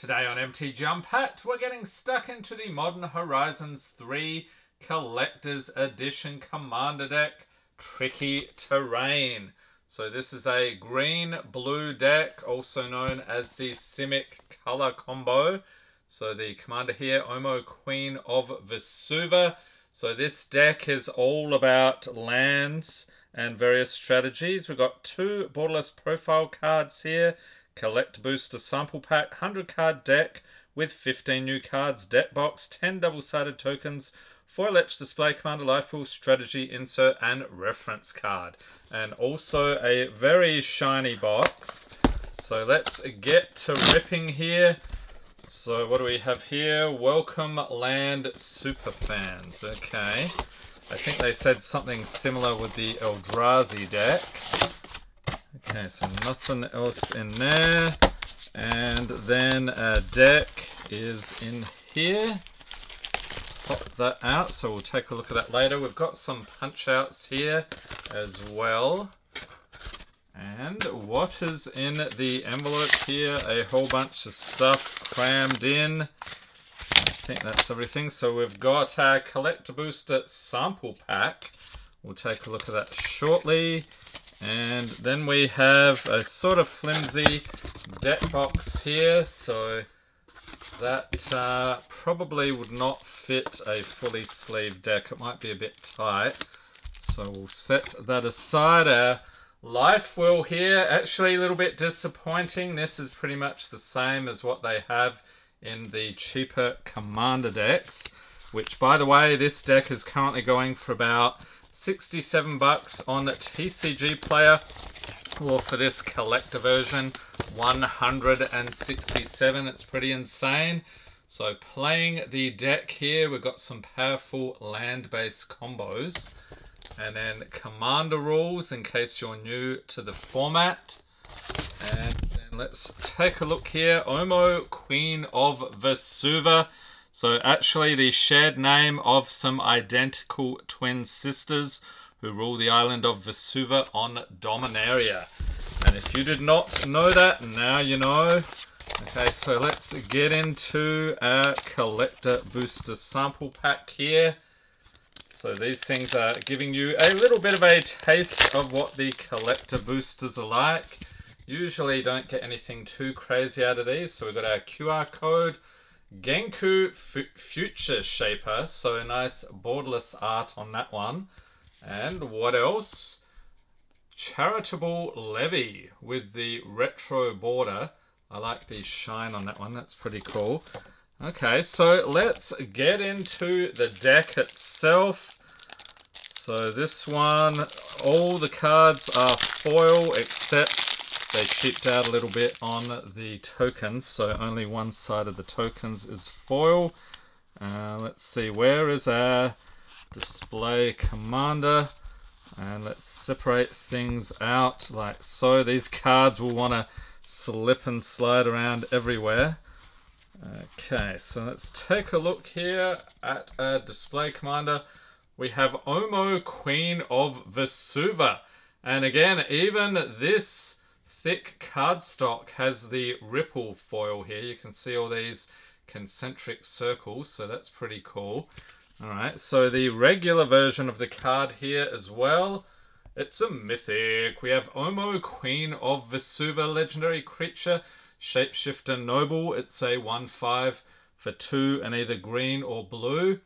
Today on MTG Unpacked, we're getting stuck into the Modern Horizons 3 Collector's Edition Commander deck, Tricky Terrain. So this is a green-blue deck, also known as the Simic color combo. So the commander here, Omo, Queen of Vesuva. So this deck is all about lands and various strategies. We've got 2 borderless profile cards here. Collect Booster Sample Pack, 100 card deck with 15 new cards, deck box, 10 double-sided tokens, 4 Let's Display Commander Life Pool, Strategy Insert, and Reference card. And also a very shiny box. So let's get to ripping here. So what do we have here? Welcome Land Superfans. Okay. I think they said something similar with the Eldrazi deck. Okay, so nothing else in there. And then a deck is in here. Pop that out, so we'll take a look at that later. We've got some punch outs here as well. And what is in the envelope here? A whole bunch of stuff crammed in. I think that's everything. So we've got our Collector Booster Sample Pack. We'll take a look at that shortly. And then we have a sort of flimsy deck box here, so that probably would not fit a fully sleeved deck. It might be a bit tight, so we'll set that aside. Our life wheel here, actually a little bit disappointing. This is pretty much the same as what they have in the cheaper commander decks, which, by the way, this deck is currently going for about 67 bucks on TCG Player, or for this collector version, 167. It's pretty insane. So playing the deck here, we've got some powerful land-based combos, and then commander rules in case you're new to the format. And then let's take a look here. Omo, Queen of Vesuva. So actually the shared name of some identical twin sisters who rule the island of Vesuva on Dominaria. And if you did not know that, now you know. Okay, so let's get into our Collector Booster Sample Pack here. So these things are giving you a little bit of a taste of what the Collector Boosters are like. Usually don't get anything too crazy out of these. So we've got our QR code. Genku Future Shaper, so a nice borderless art on that one. And what else? Charitable Levy with the retro border. I like the shine on that one, that's pretty cool. Okay, so let's get into the deck itself. So this one, all the cards are foil except they cheaped out a little bit on the tokens, so only one side of the tokens is foil. Let's see, where is our display commander? And let's separate things out like so. These cards will want to slip and slide around everywhere. Okay, so let's take a look here at our display commander. We have Omo, Queen of Vesuva. And again, even this thick cardstock has the ripple foil here. You can see all these concentric circles, so that's pretty cool. Alright, so the regular version of the card here as well. It's a mythic. We have Omo, Queen of Vesuva, legendary creature, shapeshifter noble. It's a 1/5 for 2 and either green or blue.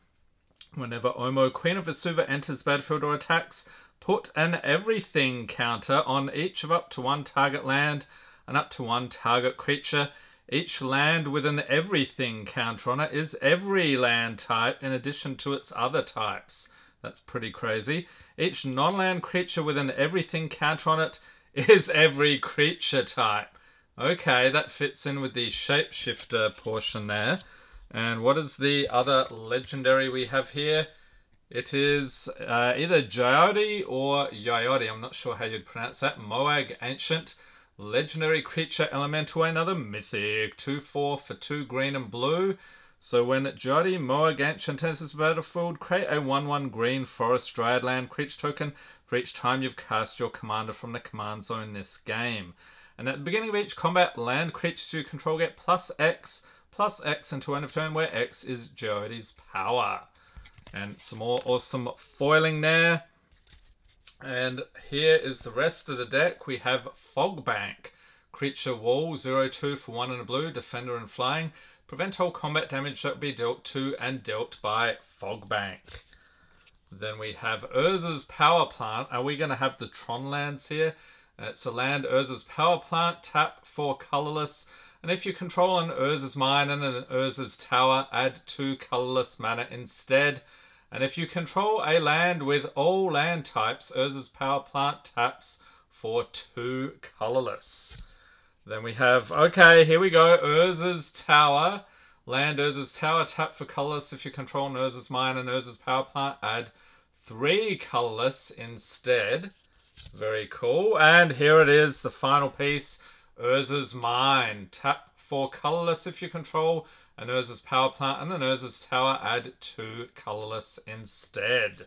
Whenever Omo, Queen of Vesuva enters battlefield or attacks, put an everything counter on each of up to 1 target land and up to 1 target creature. Each land with an everything counter on it is every land type in addition to its other types. That's pretty crazy. Each non-land creature with an everything counter on it is every creature type. Okay, that fits in with the shapeshifter portion there. And what is the other legendary we have here? It is either Jayodi or Yayodi. I'm not sure how you'd pronounce that. Moag Ancient. Legendary creature elemental. Another mythic. 2/4 for 2 green and blue. So when Jayodi Moag Ancient enters the battlefield, create a 1/1 green forest dryad land creature token for each time you've cast your commander from the command zone this game. And at the beginning of each combat, land creatures you control get +X until end of turn, where X is Geode's power. And some more awesome foiling there. And here is the rest of the deck. We have Fogbank. Creature wall, 0/2 for 1 and a blue, defender and flying. Prevent all combat damage that will be dealt to and dealt by Fogbank. Then we have Urza's Power Plant. Are we going to have the Tron lands here? It's a land, Urza's Power Plant, tap 4 colorless. And if you control an Urza's Mine and an Urza's Tower, add 2 colorless mana instead. And if you control a land with all land types, Urza's Power Plant taps for 2 colorless. Then we have, okay, here we go, Urza's Tower. Land Urza's Tower, tap for colorless. If you control an Urza's Mine and Urza's Power Plant, add 3 colorless instead. Very cool. And here it is, the final piece, Urza's Mine. Tap for colorless if you control an Urza's Power Plant and an Urza's Tower, add 2 colorless instead.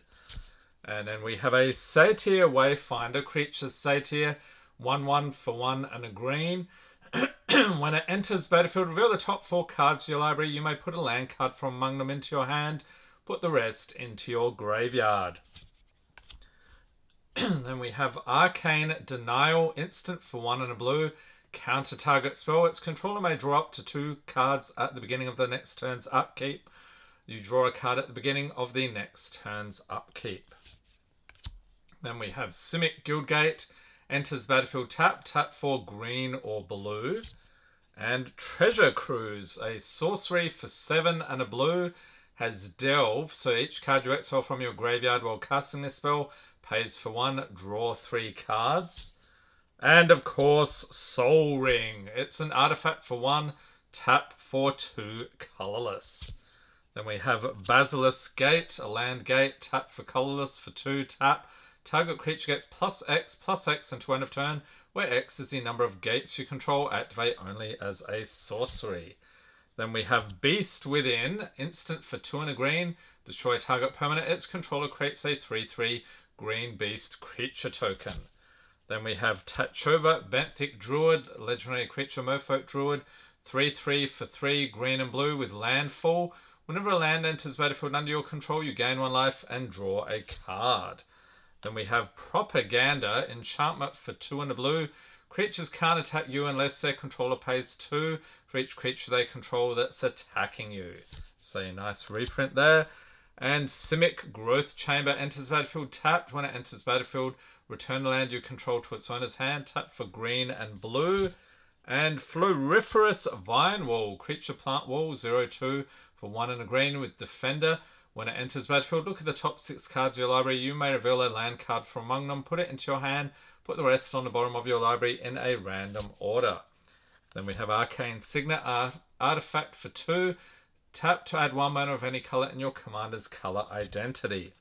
And then we have a Satyr Wayfinder, creature Satyr, 1/1 for 1 and a green. When it enters battlefield, reveal the top 4 cards of your library. You may put a land card from among them into your hand. Put the rest into your graveyard. Then we have Arcane Denial, instant for 1 and a blue. Counter target spell. Its controller may draw up to 2 cards at the beginning of the next turn's upkeep. You draw a card at the beginning of the next turn's upkeep. Then we have Simic Guildgate. Enters battlefield, tap for green or blue. And Treasure Cruise, a sorcery for 7 and a blue, has Delve. So each card you exile from your graveyard while casting this spell pays for 1, draw 3 cards. And of course, Soul Ring. It's an artifact for 1, tap for 2 colorless. Then we have Basilisk Gate, a land gate, tap for colorless for 2, tap. Target creature gets +X until end of turn, where X is the number of gates you control. Activate only as a sorcery. Then we have Beast Within, instant for 2 and a green. Destroy target permanent. Its controller creates a 3/3 green beast creature token. Then we have Tachova Benthic Druid, legendary creature Merfolk Druid, 3/3 for 3 green and blue with landfall. Whenever a land enters battlefield under your control, you gain 1 life and draw a card. Then we have Propaganda, enchantment for 2 and a blue. Creatures can't attack you unless their controller pays 2 for each creature they control that's attacking you. So a nice reprint there. And Simic Growth Chamber enters battlefield tapped. When it enters battlefield, return the land you control to its owner's hand. Tap for green and blue. And Floriferous Vine Wall, creature plant wall, 0/2 for 1 and a green with Defender. When it enters battlefield, look at the top 6 cards of your library. You may reveal a land card from among them. Put it into your hand. Put the rest on the bottom of your library in a random order. Then we have Arcane Signet, artifact for 2. Tap to add 1 mana of any color in your commander's color identity.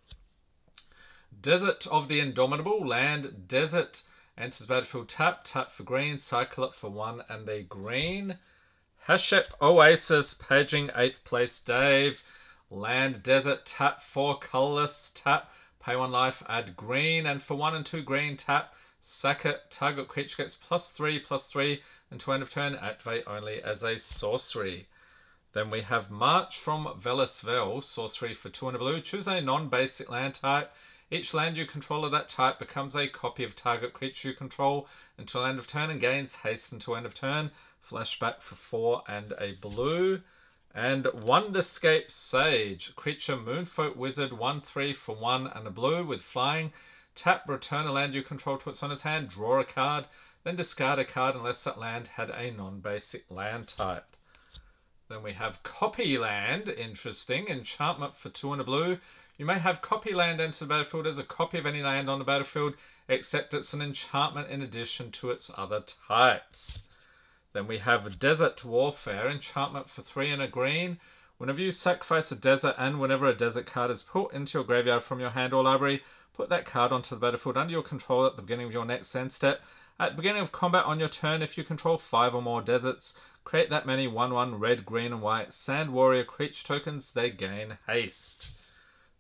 Desert of the Indomitable, land desert. Enters battlefield, tap for green. Cycle it for 1 and a green. Hashep Oasis, paging 8th place Dave. Land desert, tap 4 colorless, tap, pay 1 life, add green, and for 1 and 2 green, tap, sack it, target creature gets +3/+3 until end of turn, activate only as a sorcery. Then we have March from Velasvel, sorcery for 2 and a blue. Choose a non-basic land type. Each land you control of that type becomes a copy of target creature you control until end of turn and gains haste until end of turn. Flashback for 4 and a blue. And Wonderscape Sage, creature Moonfolk Wizard, 1/3 for 1 and a blue with flying. Tap, return a land you control to its owner's hand, draw a card, then discard a card unless that land had a non-basic land type. Then we have Copy Land, interesting, enchantment for 2 and a blue. You may have Copy Land enter the battlefield as a copy of any land on the battlefield, except it's an enchantment in addition to its other types. Then we have Desert Warfare, enchantment for 3 and a green. Whenever you sacrifice a desert and whenever a desert card is put into your graveyard from your hand or library, put that card onto the battlefield under your control at the beginning of your next end step. At the beginning of combat on your turn, if you control 5 or more deserts, create that many 1/1 red, green and white Sand Warrior creature tokens. They gain haste.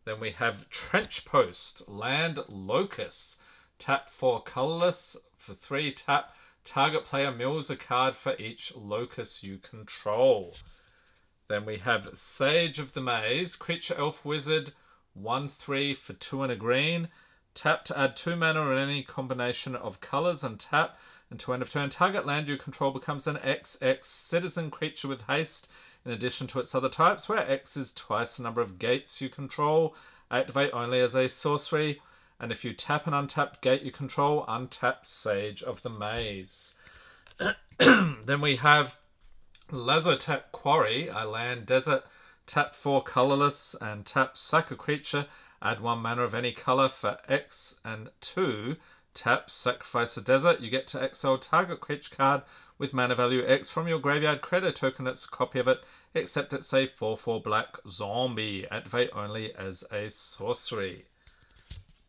Then we have Trench Post, land Locust. Tap 4 colorless for 3, tap. Target player mills a card for each locus you control. Then we have Sage of the Maze. Creature, elf, wizard. 1/3 for 2 and a green. Tap to add 2 mana or any combination of colors and tap. Until end of turn, target land you control becomes an XX citizen creature with haste in addition to its other types, where X is twice the number of gates you control. Activate only as a sorcery. And if you tap an untapped gate you control, untap Sage of the Maze. Then we have Lazo tap Quarry, a land desert. Tap 4 colorless and tap sack a creature. Add 1 mana of any color for X and 2. Tap sacrifice a desert. You get to exile target creature card with mana value X from your graveyard. Create a token that's a copy of it, except it's a 4/4 black zombie. Activate only as a sorcery.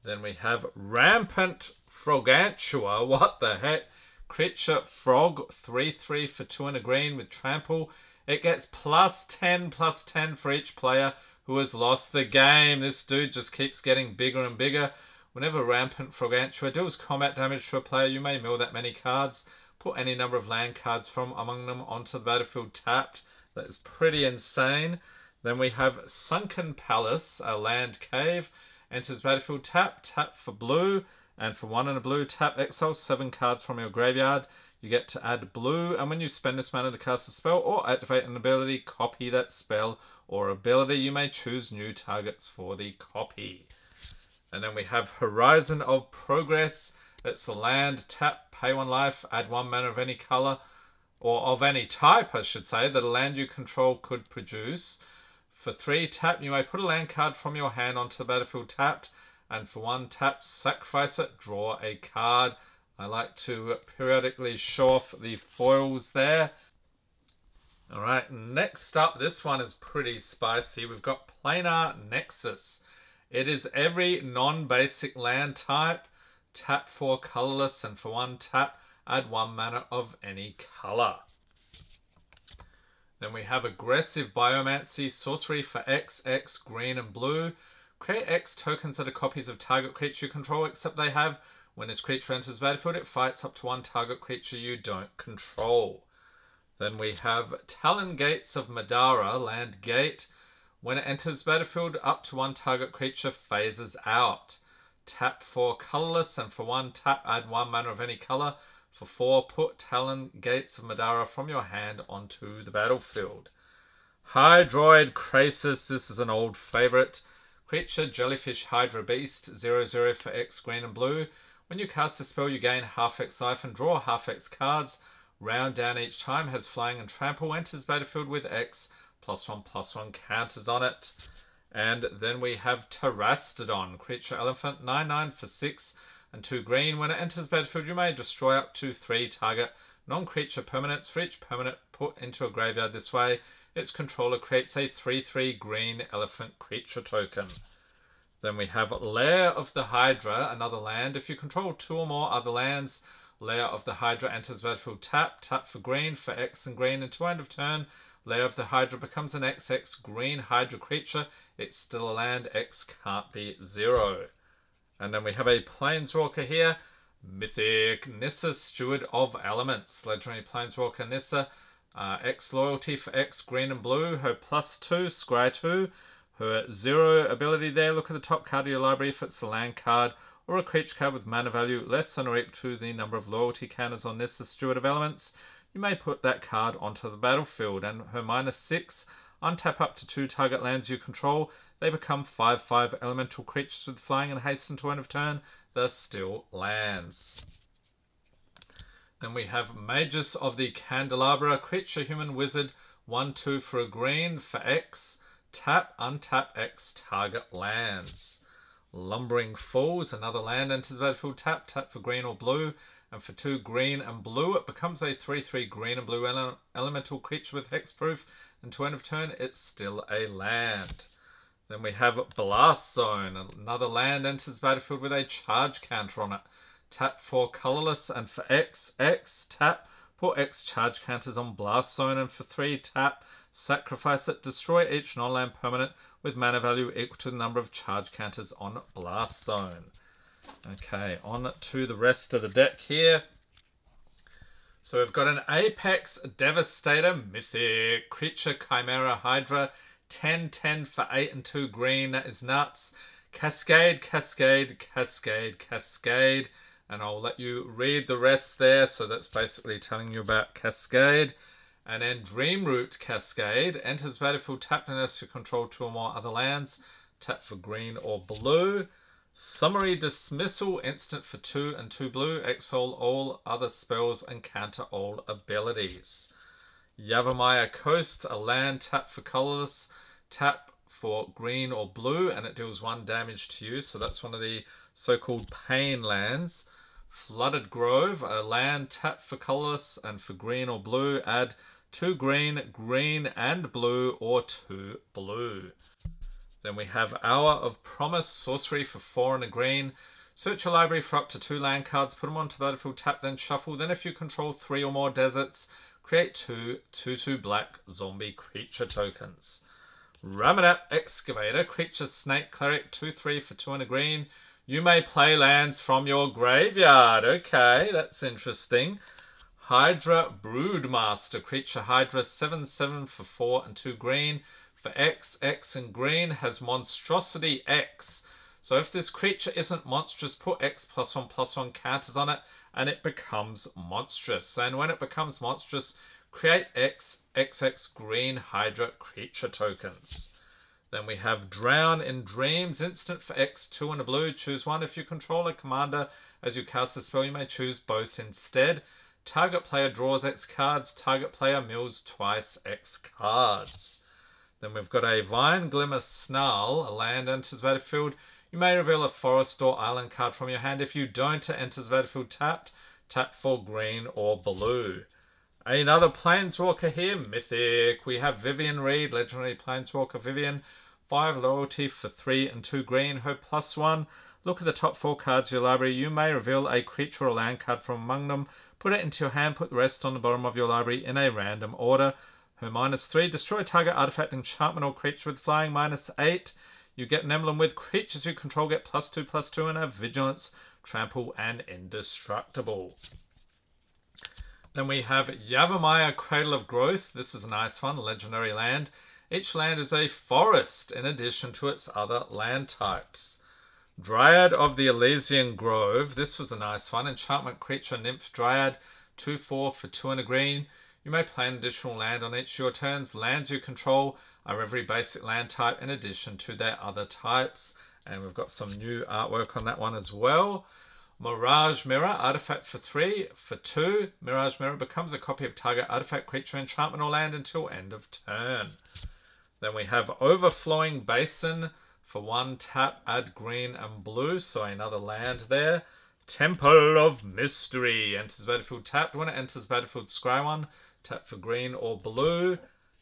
Then we have Rampant Frogantua. What the heck? Creature frog, 3/3 for 2 and a green with trample. It gets +10/+10 for each player who has lost the game. This dude just keeps getting bigger and bigger. Whenever Rampant Frogantua deals combat damage to a player, you may mill that many cards. Put any number of land cards from among them onto the battlefield tapped. That is pretty insane. Then we have Sunken Palace, a land cave. Enters battlefield tap for blue, and for 1 and a blue, tap exile 7 cards from your graveyard. You get to add blue, and when you spend this mana to cast a spell or activate an ability, copy that spell or ability. You may choose new targets for the copy. And then we have Horizon of Progress. It's a land, tap, pay 1 life, add 1 mana of any color, or of any type, I should say, that a land you control could produce. For 3 tap, you may put a land card from your hand onto the battlefield tapped, and for 1 tap, sacrifice it, draw a card. I like to periodically show off the foils there. Alright, next up, this one is pretty spicy. We've got Planar Nexus. It is every non-basic land type. Tap 4 colorless, and for 1 tap, add 1 mana of any color. Then we have Aggressive Biomancy, sorcery for X, green and blue. Create X tokens that are copies of target creature you control, except they have, when this creature enters the battlefield, it fights up to 1 target creature you don't control. Then we have Talon Gates of Madara, land gate. When it enters the battlefield, up to 1 target creature phases out. Tap 4 colorless, and for 1 tap, add 1 mana of any color. For 4, put Talon Gates of Madara from your hand onto the battlefield. Hydroid Krasis, this is an old favorite. Creature, Jellyfish Hydra Beast, 0/0 for X, green and blue. When you cast a spell, you gain half X life and draw half X cards. Round down each time, has flying and trample, enters battlefield with X, +1/+1 counters on it. And then we have Terastodon, creature elephant, 9/9 for 6 and 2 green. When it enters battlefield, you may destroy up to 3 target non-creature permanents. For each permanent put into a graveyard this way, its controller creates a 3/3 green elephant creature token. Then we have Lair of the Hydra, another land. If you control 2 or more other lands, Lair of the Hydra enters battlefield tap for green for X and green. Until end of turn, Lair of the Hydra becomes an XX green Hydra creature. It's still a land. X can't be 0. And then we have a Planeswalker here. Mythic Nissa, Steward of Elements. Legendary Planeswalker Nissa. X loyalty for X, green and blue. Her +2, scry 2. Her 0 ability there. Look at the top card of your library if it's a land card or a creature card with mana value less than or equal to the number of loyalty counters on Nissa, Steward of Elements. You may put that card onto the battlefield. And her -6, untap up to 2 target lands you control. They become 5/5 elemental creatures with flying and haste until end of turn. They're still lands. Then we have Mages of the Candelabra, creature, human, wizard, 1/2 for a green for X. Tap, untap X target lands. Lumbering Falls, another land, enters the battlefield tap for green or blue. And for 2 green and blue, it becomes a 3/3 green and blue elemental creature with hexproof. Until end of turn, it's still a land. Then we have Blast Zone. Another land enters battlefield with a charge counter on it. Tap 4 colorless, and for X, tap, put X charge counters on Blast Zone, and for 3, tap, sacrifice it, destroy each non-land permanent with mana value equal to the number of charge counters on Blast Zone. Okay, on to the rest of the deck here. So we've got an Apex Devastator Mythic Creature Chimera Hydra 10/10 for 8 and 2 green. That is nuts. Cascade, Cascade, Cascade, Cascade. And I'll let you read the rest there. So that's basically telling you about Cascade. And then Dreamroot Cascade. Enters battlefield tapped unless you control 2 or more other lands. Tap for green or blue. Summary Dismissal, instant for 2 and 2 blue. Exile all other spells and counter all abilities. Yavimaya Coast, a land, tap for colorless, tap for green or blue, and it deals 1 damage to you. So that's one of the so-called pain lands. Flooded Grove, a land, tap for colorless, and for green or blue, add 2 green, green and blue, or 2 blue. Then we have Hour of Promise, sorcery for 4 and a green. Search your library for up to 2 land cards, put them onto battlefield, tap, then shuffle. Then if you control 3 or more deserts, create 2 2/2 black zombie creature tokens. Ramanap Excavator, creature snake cleric, 2/3 for 2 and a green. You may play lands from your graveyard. Okay, that's interesting. Hydra Broodmaster, creature Hydra, 7/7 for 4 and 2 green. For X and green, has Monstrosity X. So if this creature isn't monstrous, put X +1/+1 counters on it and it becomes monstrous. And when it becomes monstrous, create XX green Hydra creature tokens. Then we have Drown in Dreams, instant for X, 2 and a blue. Choose one. If you control a commander as you cast the spell, you may choose both instead. Target player draws X cards. Target player mills twice X cards. Then we've got a Vine Glimmer Snarl, a land, enters battlefield. You may reveal a forest or island card from your hand. If you don't, it enters battlefield tapped. Tap for green or blue. Another Planeswalker here, Mythic. We have Vivian Reed, legendary Planeswalker Vivian. 5 loyalty for 3 and 2 green. Her +1. Look at the top 4 cards of your library. You may reveal a creature or land card from among them. Put it into your hand. Put the rest on the bottom of your library in a random order. Her -3, destroy target artifact, enchantment, or creature with flying. -8, you get an emblem with creatures you control get +2/+2 and have vigilance, trample, and indestructible. Then we have Yavimaya Cradle of Growth. This is a nice one, legendary land. Each land is a forest in addition to its other land types. Dryad of the Elysian Grove. This was a nice one. Enchantment creature, Nymph Dryad, 2/4 for 2 and a green. You may play an additional land on each of your turns. Lands you control are every basic land type in addition to their other types. And we've got some new artwork on that one as well. Mirage Mirror, artifact for 3 for 2. Mirage Mirror becomes a copy of target artifact, creature, enchantment, or land until end of turn. Then we have Overflowing Basin for 1 tap, add green and blue. So another land there. Temple of Mystery, enters battlefield tapped. When it enters battlefield, scry 1. Tap for green or blue.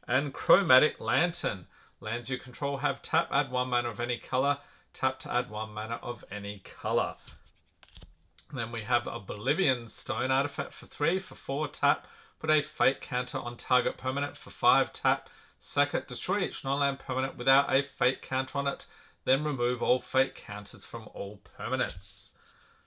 And Chromatic Lantern. Lands you control have tap, add 1 mana of any color. Tap to add 1 mana of any color. Then we have Oblivion Stone, artifact for 3 for 4 tap. Put a fate counter on target permanent for 5 tap. Sack it, destroy each non-land permanent without a fate counter on it. Then remove all fate counters from all permanents.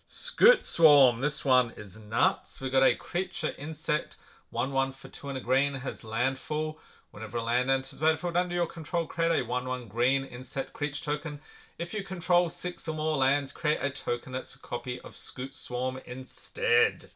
Scoot Swarm, this one is nuts. We've got a creature insect. 1/1 for 2 and a green, has landfall. Whenever a land enters battlefield under your control, create a 1/1 green insect creature token. If you control 6 or more lands, create a token that's a copy of Scoot Swarm instead.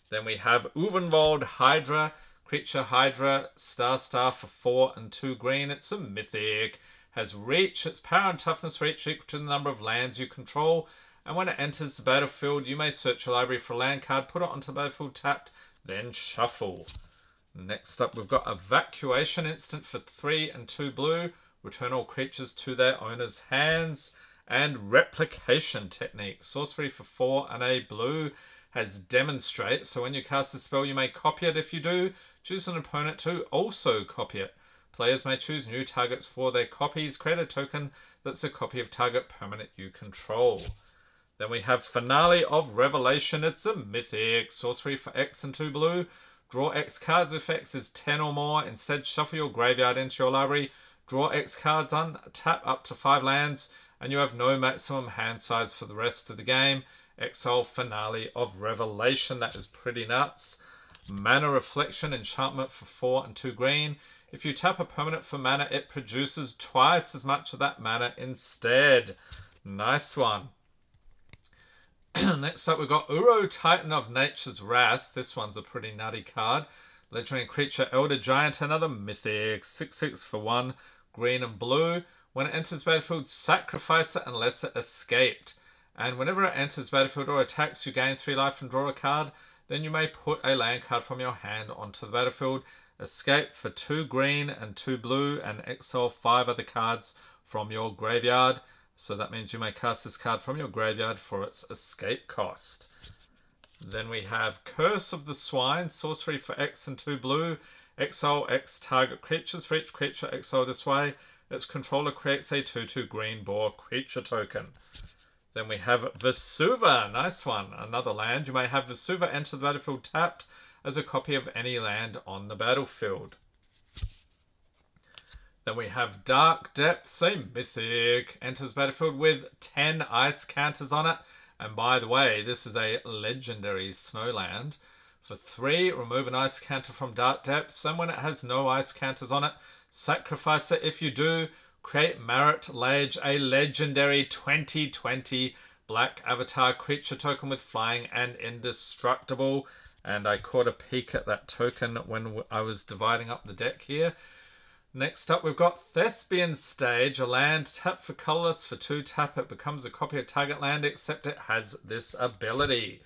Then we have Uvenwald Hydra, creature Hydra, star for 4 and 2 green. It's a mythic. Has reach. Its power and toughness reach equal to the number of lands you control. And when it enters the battlefield, you may search your library for a land card, put it onto the battlefield tapped, then shuffle. Next up, we've got Evacuation, instant for 3 and 2 blue. Return all creatures to their owner's hands. And Replication Technique, sorcery for 4 and a blue, has Demonstrate. So when you cast a spell, you may copy it. If you do, choose an opponent to also copy it. Players may choose new targets for their copies. Create a token that's a copy of target permanent you control. Then we have Finale of Revelation. It's a mythic. Sorcery for X and 2 blue. Draw X cards if X is 10 or more. Instead, shuffle your graveyard into your library. Draw X cards on. Tap up to 5 lands. And you have no maximum hand size for the rest of the game. Exile Finale of Revelation. That is pretty nuts. Mana Reflection enchantment for 4 and 2 green. If you tap a permanent for mana, it produces twice as much of that mana instead. Nice one. Next up, we've got Uro, Titan of Nature's Wrath. This one's a pretty nutty card. Legendary creature, Elder Giant, another mythic. 6/6 for 1, green and blue. When it enters battlefield, sacrifice it unless it escaped. And whenever it enters battlefield or attacks, you gain 3 life and draw a card. Then you may put a land card from your hand onto the battlefield. Escape for 2 green and 2 blue, and exile 5 other cards from your graveyard. So that means you may cast this card from your graveyard for its escape cost. Then we have Curse of the Swine, sorcery for X and 2 blue. Exile X target creatures. For each creature exiled this way, its controller creates a 2/2 green boar creature token. Then we have Vesuva, nice one. Another land. You may have Vesuva enter the battlefield tapped as a copy of any land on the battlefield. Then we have Dark Depths, a mythic. Enters battlefield with 10 ice counters on it. And by the way, this is a legendary snowland. For 3, remove an ice counter from Dark Depths. And when it has no ice counters on it, sacrifice it. If you do, create Marit Lage, a legendary 2020 black avatar creature token with flying and indestructible. And I caught a peek at that token when I was dividing up the deck here. Next up, we've got Thespian Stage, a land. Tap for colorless. For 2, tap it becomes a copy of target land, except it has this ability.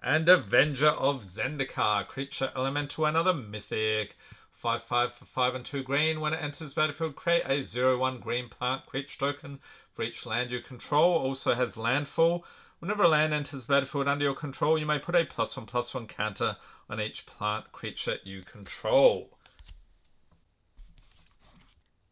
And Avenger of Zendikar, creature elemental, another mythic. 5/5 for 5 and 2 green. When it enters battlefield, create a 0/1 green plant creature token for each land you control. Also has landfall. Whenever a land enters battlefield under your control, you may put a +1/+1 counter on each plant creature you control.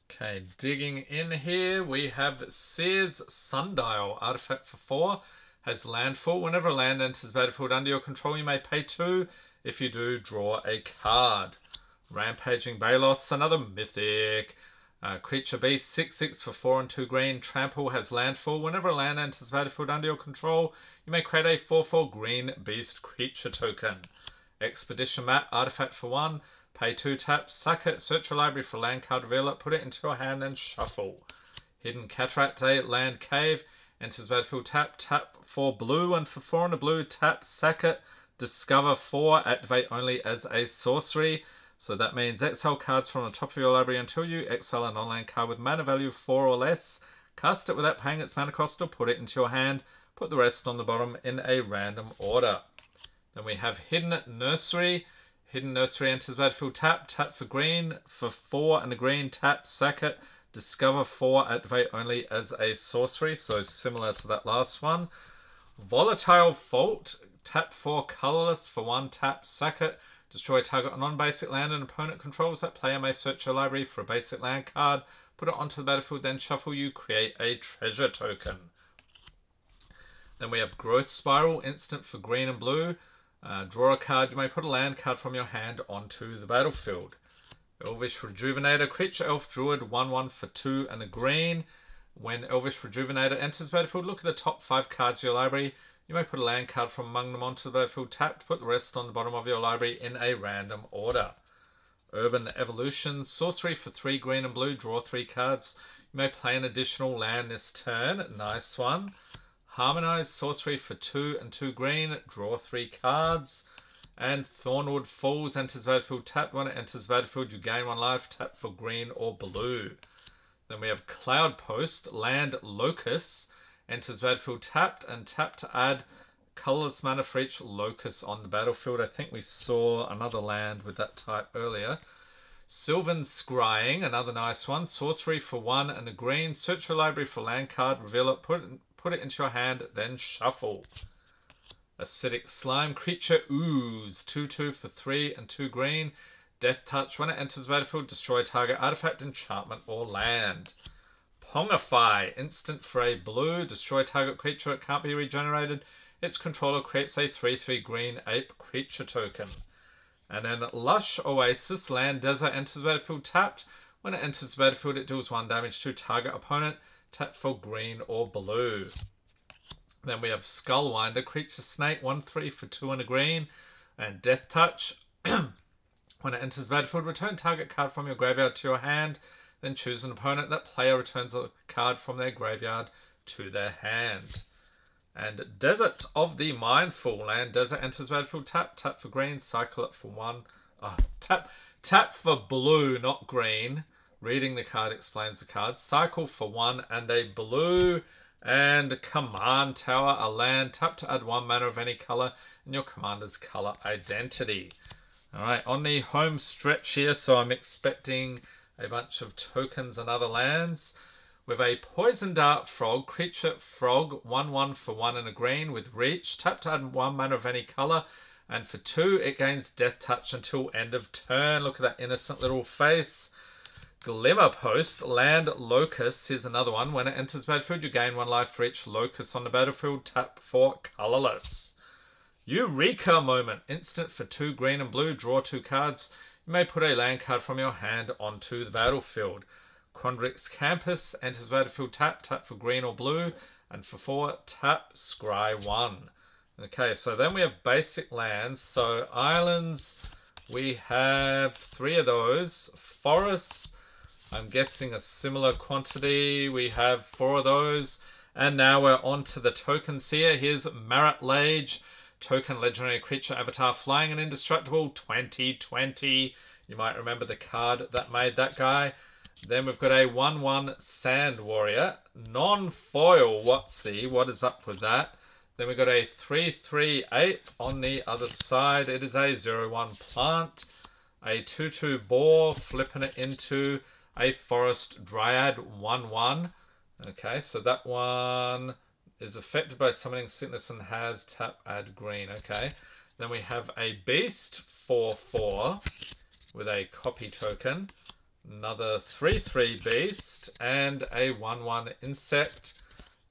Okay, digging in here, we have Seer's Sundial, artifact for 4, has landfall. Whenever a land enters battlefield under your control, you may pay 2. If you do, draw a card. Rampaging Baloths, another mythic. Creature beast, 6/6 for 4 and 2 green. Trample, has landfall. Whenever a land enters battlefield under your control, you may create a 4/4 green beast creature token. Expedition Map, artifact for 1. Pay 2 taps, sack it, search your library for land card, reveal it, put it into your hand and shuffle. Hidden Cataract, a land cave. Enters battlefield, tap 4 blue, and for 4 and a blue, tap, sack it, discover 4, activate only as a sorcery. So that means exile cards from the top of your library until you exile a non-land card with mana value 4 or less. Cast it without paying its mana cost or put it into your hand. Put the rest on the bottom in a random order. Then we have Hidden Nursery. Hidden Nursery enters battlefield, tap for green. For 4 and a green, tap, sack it, discover 4, activate only as a sorcery. So similar to that last one. Volatile Fault, tap 4 colorless. For 1, tap, sack it, destroy target non-basic land and opponent controls. That player may search your library for a basic land card, put it onto the battlefield, then shuffle. You create a treasure token. Then we have Growth Spiral, instant for green and blue. Draw a card. You may put a land card from your hand onto the battlefield. Elvish Rejuvenator, creature elf druid, 1/1 for 2 and a green. When Elvish Rejuvenator enters battlefield, look at the top 5 cards of your library. You may put a land card from among them onto the battlefield tapped. Put the rest on the bottom of your library in a random order. Urban Evolution, sorcery for 3 green and blue. Draw 3 cards. You may play an additional land this turn. Nice one. Harmonize, sorcery for 2 and 2 green. Draw 3 cards. And Thornwood Falls enters battlefield tapped. When it enters battlefield, you gain 1 life. Tap for green or blue. Then we have Cloud Post, land Locust. Enters battlefield tapped, and tap to add colorless mana for each locust on the battlefield. I think we saw another land with that type earlier. Sylvan Scrying, another nice one. Sorcery for 1 and a green. Search your library for land card, reveal it, put it into your hand, then shuffle. Acidic Slime, creature ooze, 2/2 for 3 and 2 green. Death Touch, when it enters battlefield, destroy target artifact, enchantment, or land. Pongify, instant for a blue, destroy target creature, it can't be regenerated. Its controller creates a 3/3 green ape creature token. And then Lush Oasis, land desert, enters battlefield tapped. When it enters the battlefield, it deals 1 damage to target opponent. Tap for green or blue. Then we have Skullwinder, creature snake, 1/3 for 2 and a green. And Death Touch, When it enters the battlefield, return target card from your graveyard to your hand. Then choose an opponent. That player returns a card from their graveyard to their hand. And Desert of the Mindful. Land Desert enters battlefield. Tap for green. Cycle it for 1. Tap for blue, not green. Reading the card explains the card. Cycle for 1 and a blue. And Command Tower, a land. Tap to add 1 mana of any color in your commander's color identity. Alright, on the home stretch here, so I'm expecting a bunch of tokens and other lands. With a Poison Dart Frog, creature frog, 1/1 for 1 and a green with reach. Tap to add 1 mana of any color. And for 2, it gains Death Touch until end of turn. Look at that innocent little face. Glimmer Post, land Locust. Here's another one. When it enters battlefield, you gain 1 life for each Locust on the battlefield. Tap for colorless. Eureka Moment. Instant for 2 green and blue. Draw 2 cards. You may put a land card from your hand onto the battlefield. Quandrix Campus enters battlefield. Tap for green or blue. And for 4, tap Scry 1. Okay, so then we have basic lands. So islands, we have 3 of those. Forests, I'm guessing a similar quantity. We have 4 of those. And now we're on to the tokens here. Here's MacLeod. Token legendary creature avatar flying and indestructible 2020. You might remember the card that made that guy. Then we've got a 1/1 Sand Warrior. Non-foil Watsy. What is up with that? Then we've got a 3/3/8 on the other side. It is a 0/1 plant. A 2/2 boar, flipping it into a forest dryad 1/1. Okay, so that one is affected by summoning sickness and has tap add green. Okay, then we have a beast 4/4 with a copy token. Another 3/3 beast and a 1/1 insect.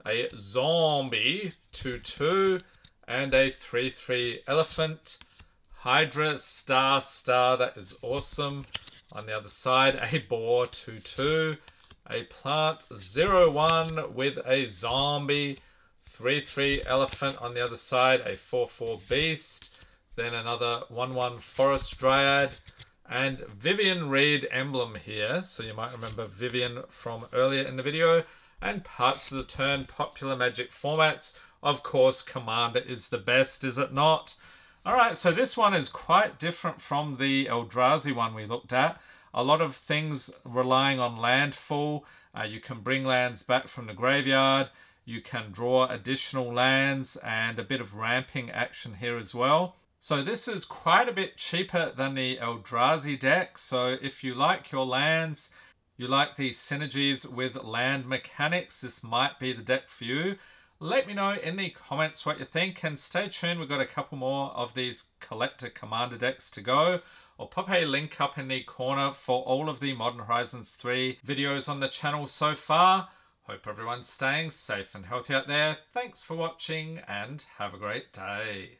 A zombie 2/2 and a 3/3 elephant. Hydra star, that is awesome. On the other side, a boar 2/2. A plant 0/1 with a zombie. 3/3 elephant on the other side. A 4/4 beast. Then another 1/1 forest dryad. And Vivian Reed emblem here. So you might remember Vivian from earlier in the video. And parts of the turn, popular Magic formats. Of course, Commander is the best, is it not? Alright, so this one is quite different from the Eldrazi one we looked at. A lot of things relying on landfall. You can bring lands back from the graveyard. You can draw additional lands and a bit of ramping action here as well. So this is quite a bit cheaper than the Eldrazi deck. So if you like your lands, you like the synergies with land mechanics, this might be the deck for you. Let me know in the comments what you think, and stay tuned. We've got a couple more of these collector commander decks to go. I'll pop a link up in the corner for all of the Modern Horizons 3 videos on the channel so far. Hope everyone's staying safe and healthy out there. Thanks for watching and have a great day.